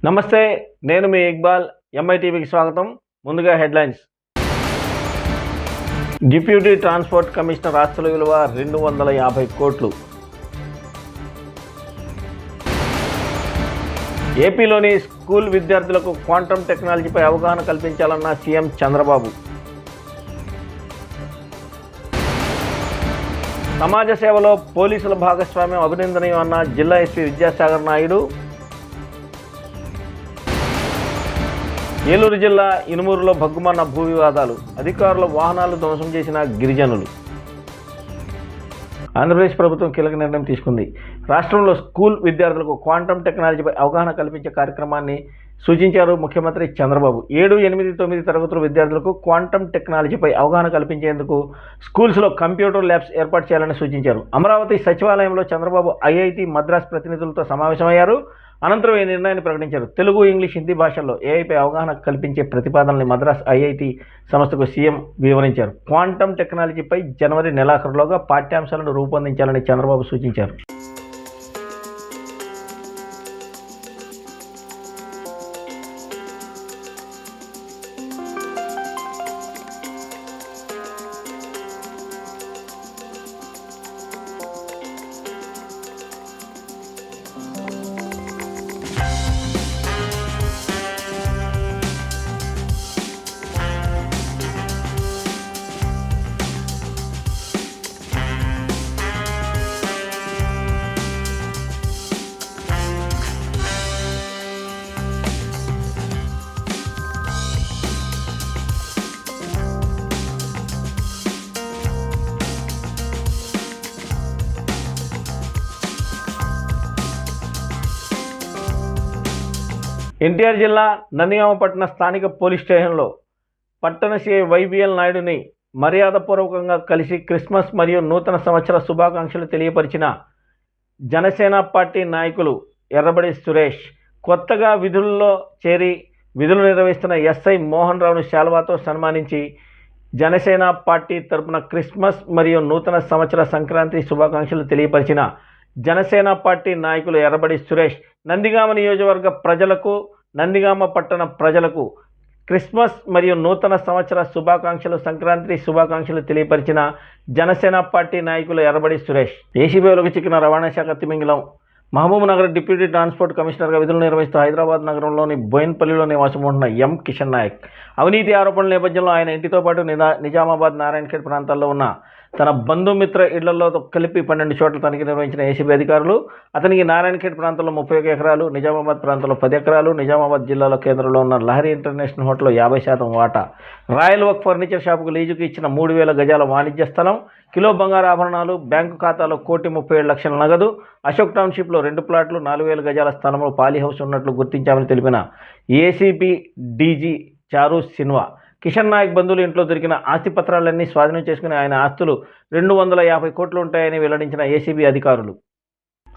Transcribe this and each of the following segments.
నమస్తే. నేను మీ ఇక్బాల్. ఎంఐటీవీకి స్వాగతం. ముందుగా హెడ్లైన్స్. డిప్యూటీ ట్రాన్స్పోర్ట్ కమిషనర్ ఆస్తుల విలువ 250 కోట్లు. ఏపీలోని స్కూల్ విద్యార్థులకు క్వాంటమ్ టెక్నాలజీపై అవగాహన కల్పించాలన్న సీఎం చంద్రబాబు. సమాజ సేవలో పోలీసుల భాగస్వామ్యం అభినందనీయం అన్న జిల్లా ఎస్పీ విద్యాసాగర్ నాయుడు. ఏలూరు జిల్లా ఇనుమూరులో భగ్గుమన్న భూ వివాదాలు, అధికారుల వాహనాలు ధ్వంసం చేసిన గిరిజనులు. ఆంధ్రప్రదేశ్ ప్రభుత్వం కీలక నిర్ణయం తీసుకుంది. రాష్ట్రంలో స్కూల్ విద్యార్థులకు క్వాంటమ్ టెక్నాలజీపై అవగాహన కల్పించే కార్యక్రమాన్ని సూచించారు ముఖ్యమంత్రి చంద్రబాబు. 7, 8, 9 తరగతుల విద్యార్థులకు క్వాంటమ్ టెక్నాలజీపై అవగాహన కల్పించేందుకు స్కూల్స్లో కంప్యూటర్ ల్యాబ్స్ ఏర్పాటు చేయాలని సూచించారు. అమరావతి సచివాలయంలో చంద్రబాబు ఐఐటి మద్రాస్ ప్రతినిధులతో సమావేశమయ్యారు. అనంతరం ఈ నిర్ణయాన్ని ప్రకటించారు. తెలుగు, ఇంగ్లీష్, హిందీ భాషల్లో ఏఐపై అవగాహన కల్పించే ప్రతిపాదనల్ని మద్రాస్ ఐఐటి సంస్థకు సీఎం వివరించారు. క్వాంటమ్ టెక్నాలజీపై జనవరి నెలాఖరులోగా పాఠ్యాంశాలను రూపొందించాలని చంద్రబాబు సూచించారు. ఎన్టీఆర్ జిల్లా నందిగామ పట్టణ స్థానిక పోలీస్ స్టేషన్లో పట్టణ సిఐ వైబిఎల్ నాయుడుని మర్యాదపూర్వకంగా కలిసి క్రిస్మస్ మరియు నూతన సంవత్సర శుభాకాంక్షలు తెలియపరిచిన జనసేన పార్టీ నాయకులు ఎర్రబడి సురేష్. కొత్తగా విధుల్లో చేరి విధులు నిర్వహిస్తున్న ఎస్ఐ మోహన్ రావును శాల్వాతో సన్మానించి జనసేన పార్టీ తరపున క్రిస్మస్ మరియు నూతన సంవత్సర సంక్రాంతి శుభాకాంక్షలు తెలియపరిచిన జనసేన పార్టీ నాయకులు ఎర్రబడి సురేష్ నందిగామ నియోజకవర్గ ప్రజలకు, నందిగామ పట్టణ ప్రజలకు క్రిస్మస్ మరియు నూతన సంవత్సర శుభాకాంక్షలు, సంక్రాంతి శుభాకాంక్షలు తెలియపరిచిన జనసేన పార్టీ నాయకులు ఎర్రబడి సురేష్. ఏసీబీలోకి చిక్కిన రవాణా శాఖ తిమింగలం మహబూబ్ నగర్ డిప్యూటీ ట్రాన్స్పోర్ట్ కమిషనర్గా విధులు నిర్వహిస్తూ హైదరాబాద్ నగరంలోని బోయిన్పల్లిలో నివాసం ఉంటున్న ఎం కిషన్ నాయక్ అవినీతి ఆరోపణల నేపథ్యంలో ఆయన ఇంటితో పాటు నిజామాబాద్, నారాయణఖేడ్ ప్రాంతాల్లో ఉన్న తన బంధుమిత్ర ఇళ్లలో కలిపి 12 చోట్ల తనిఖీ నిర్వహించిన ఏసీబీ అధికారులు అతనికి నారాయణఖేడ్ ప్రాంతంలో 31 ఎకరాలు, నిజామాబాద్ ప్రాంతంలో 10 ఎకరాలు, నిజామాబాద్ జిల్లాలో కేంద్రంలో ఉన్న లహరి ఇంటర్నేషనల్ హోటల్లో 50% వాటా, రాయల్ వక్ ఫర్నిచర్ షాపుకు లీజుకు ఇచ్చిన 3000 గజాల వాణిజ్య స్థలం, కిలో బంగారు ఆభరణాలు, బ్యాంకు ఖాతాలో 1,37,00,000 నగదు, అశోక్ టౌన్షిప్లో 2 ప్లాట్లు, 4000 గజాల స్థలంలో పాలీ హౌస్ ఉన్నట్లు గుర్తించామని తెలిపిన ఏసీబీ డీజీ చారు సిన్వా, కిషన్ నాయక్ బంధువులు ఇంట్లో దొరికిన ఆస్తి పత్రాలన్నీ స్వాధీనం చేసుకుని ఆయన ఆస్తులు 250 కోట్లు ఉంటాయని వెల్లడించిన ఏసీబీ అధికారులు.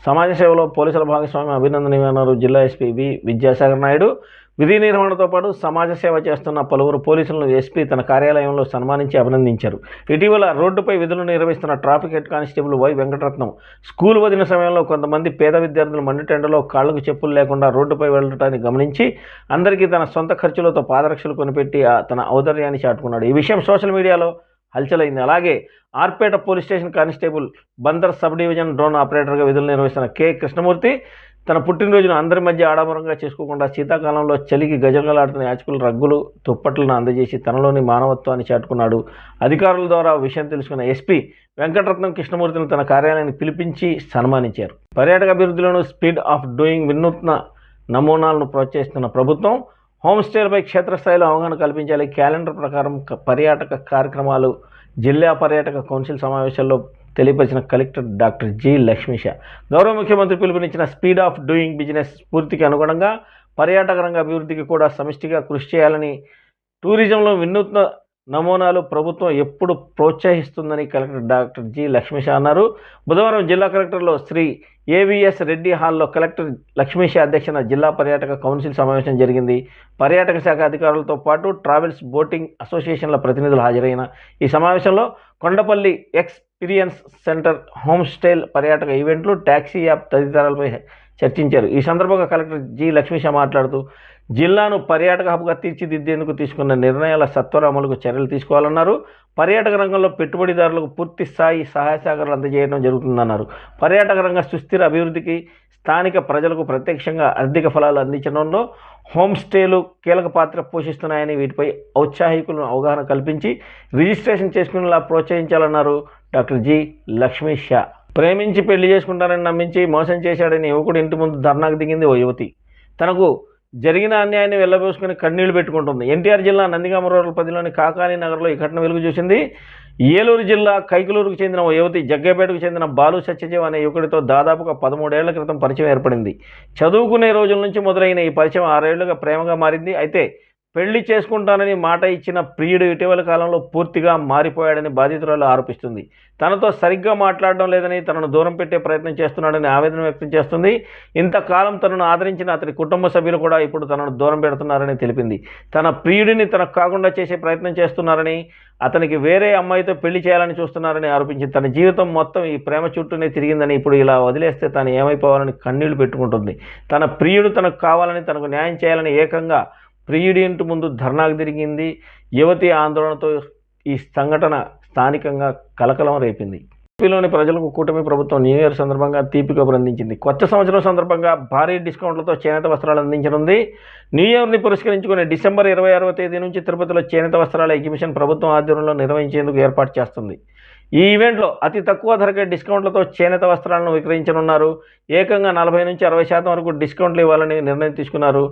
సమాజ సేవలో పోలీసుల భాగస్వామ్యం అభినందనీయమన్నారు జిల్లా ఎస్పీ విద్యాసాగర్ నాయుడు. విధి నిర్వహణతో పాటు సమాజ సేవ చేస్తున్న పలువురు పోలీసులను ఎస్పీ తన కార్యాలయంలో సన్మానించి అభినందించారు. ఇటీవల రోడ్డుపై విధులు నిర్వహిస్తున్న traffic head constable Y Venkataratnam school వదిలిన సమయంలో కొంతమంది పేద విద్యార్థులు మండుటెండలో కాళ్లకు చెప్పులు లేకుండా రోడ్డుపై వెళ్ళటాన్ని గమనించి అందరికీ తన సొంత ఖర్చులతో పాదరక్షలు కొనిపెట్టి తన ఔదార్యాన్ని చాటుకున్నాడు. ఈ విషయం సోషల్ మీడియాలో హల్చలైంది. అలాగే R Peta police station constable, Bandar sub division drone ఆపరేటర్గా విధులు నిర్వహిస్తున్న కె కృష్ణమూర్తి తన పుట్టినరోజును అందరి మధ్య ఆడంబరంగా చేసుకోకుండా శీతాకాలంలో చలికి గజగలాడుతున్న యాచకులు రగ్గులు, దుప్పట్లను అందజేసి తనలోని మానవత్వాన్ని చాటుకున్నాడు. అధికారుల ద్వారా విషయం తెలుసుకున్న ఎస్పీ వెంకటరత్నం కృష్ణమూర్తిని తన కార్యాలయాన్ని పిలిపించి సన్మానించారు. పర్యాటక అభివృద్ధిలోనూ స్పీడ్ ఆఫ్ డూయింగ్ వినూత్న నమూనాలను ప్రోత్సహిస్తున్న ప్రభుత్వం హోమ్ స్టేలపై క్షేత్రస్థాయిలో అవగాహన కల్పించాలి. క్యాలెండర్ ప్రకారం పర్యాటక కార్యక్రమాలు జిల్లా పర్యాటక కౌన్సిల్ సమావేశాల్లో తెలియపరిచిన కలెక్టర్ డాక్టర్ జి లక్ష్మీష. గౌరవ ముఖ్యమంత్రి పిలుపునిచ్చిన స్పీడ్ ఆఫ్ డూయింగ్ బిజినెస్ స్ఫూర్తికి అనుగుణంగా పర్యాటక రంగ అభివృద్ధికి కూడా సమిష్టిగా కృషి చేయాలని, టూరిజంలో వినూత్న నమూనాలు ప్రభుత్వం ఎప్పుడు ప్రోత్సహిస్తుందని కలెక్టర్ డాక్టర్ జి లక్ష్మీష అన్నారు. బుధవారం జిల్లా కలెక్టర్లో శ్రీ ఏవిఎస్ రెడ్డి హాల్లో కలెక్టర్ లక్ష్మీష అధ్యక్షన జిల్లా పర్యాటక కౌన్సిల్ సమావేశం జరిగింది. పర్యాటక శాఖ అధికారులతో పాటు ట్రావెల్స్, బోటింగ్ అసోసియేషన్ల ప్రతినిధులు హాజరైన ఈ సమావేశంలో Kondapalli experience centre, home stay పర్యాటక ఈవెంట్లు, ట్యాక్సీ యాప్ తదితరాలపై చర్చించారు. ఈ సందర్భంగా కలెక్టర్ జి లక్ష్మీష మాట్లాడుతూ జిల్లాను పర్యాటక హబ్గా తీర్చిదిద్దేందుకు తీసుకున్న నిర్ణయాల సత్వర అమలుకు చర్యలు తీసుకోవాలన్నారు. పర్యాటక రంగంలో పెట్టుబడిదారులకు పూర్తి స్థాయి సహాయ సహకారాలు అందజేయడం జరుగుతుందన్నారు. పర్యాటక రంగ సుస్థిర అభివృద్ధికి స్థానిక ప్రజలకు ప్రత్యక్షంగా ఆర్థిక ఫలాలు అందించడంలో హోమ్ స్టేలు కీలక పాత్ర పోషిస్తున్నాయని, వీటిపై ఔత్సాహికులను అవగాహన కల్పించి రిజిస్ట్రేషన్ చేసుకునేలా ప్రోత్సహించాలన్నారు డాక్టర్ జి లక్ష్మీష. ప్రేమించి పెళ్లి చేసుకుంటారని నమ్మించి మోసం చేశాడని యువకుడు ఇంటి ముందు ధర్నాకు దిగింది ఓ యువతి. తనకు జరిగిన అన్యాయాన్ని వెళ్ళబోసుకుని కన్నీళ్లు పెట్టుకుంటుంది. ఎన్టీఆర్ జిల్లా నందిగామ రూరల్ పరిధిలోని కాకాని నగర్లో ఈ ఘటన వెలుగు చూసింది. ఏలూరు జిల్లా కైకలూరుకు చెందిన ఓ యువతి జగ్గేపేటకు చెందిన బాలు సత్యజీవ్ అనే యువకుడితో దాదాపుగా 13 ఏళ్ల క్రితం పరిచయం ఏర్పడింది. చదువుకునే రోజుల నుంచి మొదలైన ఈ పరిచయం 6 ఏళ్లుగా ప్రేమగా మారింది. అయితే పెళ్లి చేసుకుంటానని మాట ఇచ్చిన ప్రియుడు ఇటీవల కాలంలో పూర్తిగా మారిపోయాడని బాధితురాలు ఆరోపిస్తుంది. తనతో సరిగ్గా మాట్లాడడం లేదని, తనను దూరం పెట్టే ప్రయత్నం చేస్తున్నాడని ఆవేదన వ్యక్తం చేస్తుంది. ఇంతకాలం తనను ఆదరించిన అతని కుటుంబ సభ్యులు కూడా ఇప్పుడు తనను దూరం పెడుతున్నారని తెలిపింది. తన ప్రియుడిని తనకు కాకుండా చేసే ప్రయత్నం చేస్తున్నారని, అతనికి వేరే అమ్మాయితో పెళ్లి చేయాలని చూస్తున్నారని ఆరోపించింది. తన జీవితం మొత్తం ఈ ప్రేమ చుట్టూనే తిరిగిందని, ఇప్పుడు ఇలా వదిలేస్తే తాను ఏమైపోవాలని కన్నీళ్లు పెట్టుకుంటుంది. తన ప్రియుడు తనకు కావాలని, తనకు న్యాయం చేయాలని ఏకంగా ప్రియుడి ఇంటి ముందు ధర్నాకు తిరిగింది. యువతి ఆందోళనతో ఈ సంఘటన స్థానికంగా కలకలం రేపింది. ఏపీలోని ప్రజలకు కూటమి ప్రభుత్వం న్యూ ఇయర్ సందర్భంగా తీపి కబురు అందించింది. కొత్త సంవత్సరం సందర్భంగా భారీ డిస్కౌంట్లతో చేనేత వస్త్రాలు అందించనుంది. న్యూ ఇయర్ని పురస్కరించుకుని డిసెంబర్ 26వ తేదీ నుంచి తిరుపతిలో చేనేత వస్త్రాల ఎగ్జిబిషన్ ప్రభుత్వం ఆధ్వర్యంలో నిర్వహించేందుకు ఏర్పాటు చేస్తుంది. ఈ ఈవెంట్లో అతి తక్కువ ధరకే డిస్కౌంట్లతో చేనేత వస్త్రాలను విక్రయించనున్నారు. ఏకంగా 40 నుంచి 60% వరకు డిస్కౌంట్లు ఇవ్వాలని నిర్ణయం తీసుకున్నారు.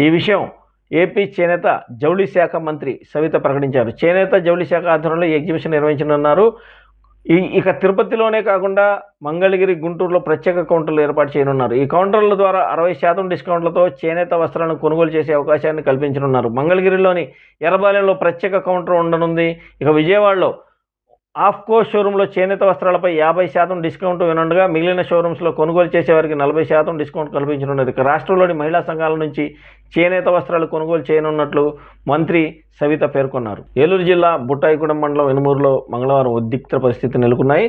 ఈ విషయం ఏపీ చేనేత జౌళి శాఖ మంత్రి సవిత ప్రకటించారు. చేనేత జౌళి శాఖ ఆధ్వర్యంలో ఈ ఎగ్జిబిషన్ నిర్వహించనున్నారు. ఇక తిరుపతిలోనే కాకుండా మంగళగిరి, గుంటూరులో ప్రత్యేక కౌంటర్లు ఏర్పాటు చేయనున్నారు. ఈ కౌంటర్ల ద్వారా 60% డిస్కౌంట్లతో చేనేత వస్త్రాలను కొనుగోలు చేసే అవకాశాన్ని కల్పించనున్నారు. మంగళగిరిలోని ఎర్రబాలెంలో ప్రత్యేక కౌంటర్ ఉండనుంది. ఇక విజయవాడలో ఆఫ్కో షోరూంలో చేనేత వస్త్రాలపై 50% డిస్కౌంట్ వినుండగా మిగిలిన షోరూమ్స్లో కొనుగోలు చేసేవారికి 40% డిస్కౌంట్ కల్పించనున్నారు. ఇక రాష్ట్రంలోని మహిళా సంఘాల నుంచి చేనేత వస్త్రాలు కొనుగోలు చేయనున్నట్లు మంత్రి సవిత పేర్కొన్నారు. ఏలూరు జిల్లా బుట్టాయిగూడెం మండలం ఎనుమూరులో మంగళవారం ఉద్రిక్త పరిస్థితి నెలకొన్నాయి.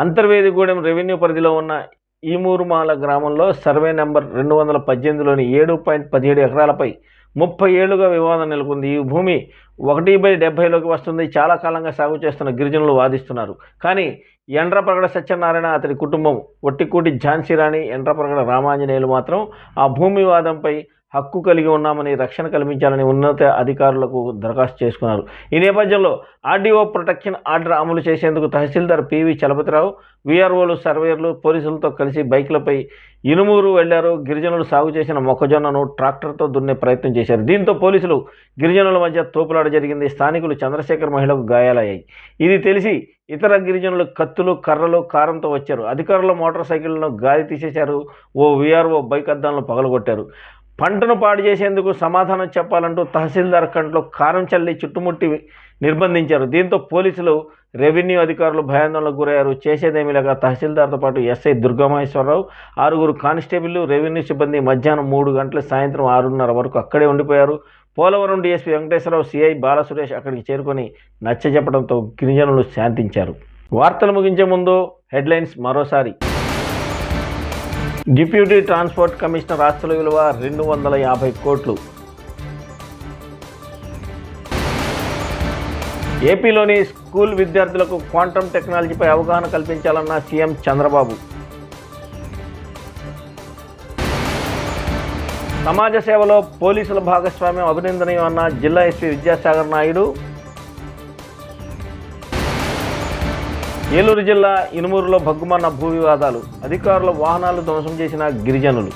అంతర్వేదిగూడెం రెవెన్యూ పరిధిలో ఉన్న ఈమూరుమాల గ్రామంలో సర్వే నెంబర్ 218లోని 7.17 ఎకరాలపై 30 ఏళ్లుగా వివాదం నెలకొంది. ఈ భూమి 1/70లోకి వస్తుంది. చాలా కాలంగా సాగు చేస్తున్న గిరిజనులు వాదిస్తున్నారు. కానీ ఎండ్రప్రగడ సత్యనారాయణ, అతని కుటుంబం, ఒట్టికూటి ఝాన్సీ రాణి, ఎండ్రప్రగడ రామాంజనేయులు మాత్రం ఆ భూమి వివాదంపై హక్కు కలిగి ఉన్నామని, రక్షణ కల్పించాలని ఉన్నత అధికారులకు దరఖాస్తు చేసుకున్నారు. ఈ నేపథ్యంలో ఆర్డీఓ ప్రొటెక్షన్ ఆర్డర్ అమలు చేసేందుకు తహసీల్దార్ పివి చలపతిరావు, వీఆర్ఓలు, సర్వేయర్లు, పోలీసులతో కలిసి బైక్లపై ఇనుమూరు వెళ్లారు. గిరిజనులు సాగు చేసిన మొక్కజొన్నను ట్రాక్టర్తో దున్నే ప్రయత్నం చేశారు. దీంతో పోలీసులు, గిరిజనుల మధ్య తోపులాట జరిగింది. స్థానికులు చంద్రశేఖర్ మహిళకు గాయాలయ్యాయి. ఇది తెలిసి ఇతర గిరిజనులు కత్తులు, కర్రలు, కారంతో వచ్చారు. అధికారులు మోటార్ సైకిళ్లను గాలి తీసేశారు. ఓ వీఆర్ఓ బైక్ అద్దాలను పగలగొట్టారు. పంటను పాడు చేసేందుకు సమాధానం చెప్పాలంటూ తహసీల్దార్ కంట్లో కారం చల్లి చుట్టుముట్టి నిర్బంధించారు. దీంతో పోలీసులు, రెవెన్యూ అధికారులు భయాందోళనకు గురయ్యారు. చేసేదేమీ లేక తహసీల్దార్తో పాటు ఎస్ఐ దుర్గామహేశ్వరరావు, 6 కానిస్టేబుళ్లు, రెవెన్యూ సిబ్బంది మధ్యాహ్నం 3 గంటల సాయంత్రం 6:30 వరకు అక్కడే ఉండిపోయారు. పోలవరం డీఎస్పీ వెంకటేశ్వరరావు, సిఐ బాలసురేష్ అక్కడికి చేరుకొని నచ్చజెప్పడంతో గిరిజనులు శాంతించారు. వార్తలు ముగించే ముందు హెడ్లైన్స్ మరోసారి. డిప్యూటీ ట్రాన్స్పోర్ట్ కమిషనర్ ఆస్తుల విలువ 250 కోట్లు. ఏపీలోని స్కూల్ విద్యార్థులకు క్వాంటమ్ టెక్నాలజీపై అవగాహన కల్పించాలన్న సీఎం చంద్రబాబు. సమాజ సేవలో పోలీసుల భాగస్వామ్యం అభినందనీయం అన్న జిల్లా ఎస్పీ విద్యాసాగర్ నాయుడు. ఏలూరు జిల్లా ఇనుమూరులో భగ్గుమన్న భూ వివాదాలు, అధికారుల వాహనాలు ధ్వంసం చేసిన గిరిజనులు.